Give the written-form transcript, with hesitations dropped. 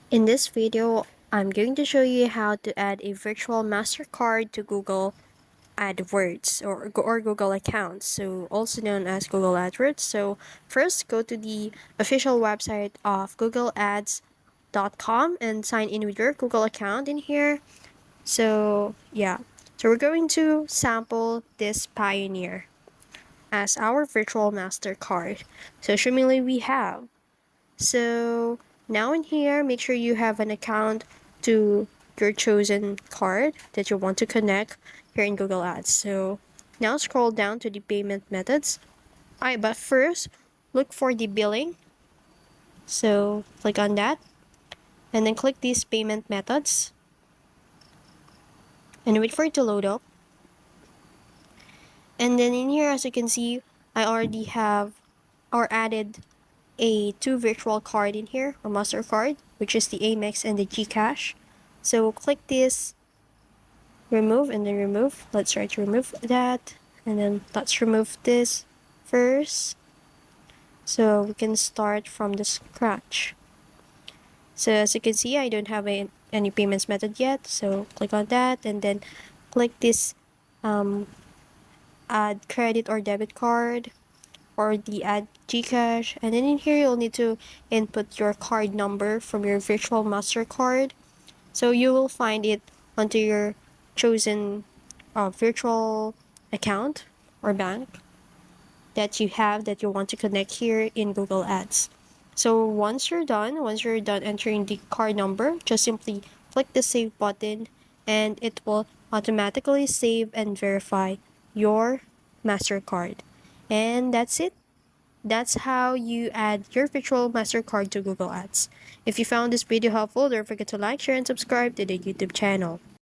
In this video, I'm going to show you how to add a virtual MasterCard to Google AdWords or Google accounts, so also known as Google AdWords. So first, go to the official website of googleads.com and sign in with your Google account in here. So yeah, so we're going to sample this Payoneer as our virtual MasterCard. So assumingly we have. So now in here, make sure you have an account to your chosen card that you want to connect here in Google Ads. So now scroll down to the payment methods. Alright, but first look for the billing. So click on that and then click these payment methods and wait for it to load up. And then in here, as you can see, I already have or added a two virtual card in here, or MasterCard, which is the Amex and the Gcash. So click this remove and then remove. Let's try to remove that, and then let's remove this first so we can start from the scratch. So as you can see, I don't have any payments method yet, so click on that and then click this add credit or debit card or the add Gcash, and then in here you'll need to input your card number from your virtual MasterCard. So you will find it onto your chosen virtual account or bank that you want to connect here in Google Ads. So once you're done entering the card number, just simply click the save button and it will automatically save and verify your MasterCard. And that's it. That's how you add your virtual MasterCard to Google Ads. If you found this video helpful, don't forget to like, share, and subscribe to the YouTube channel.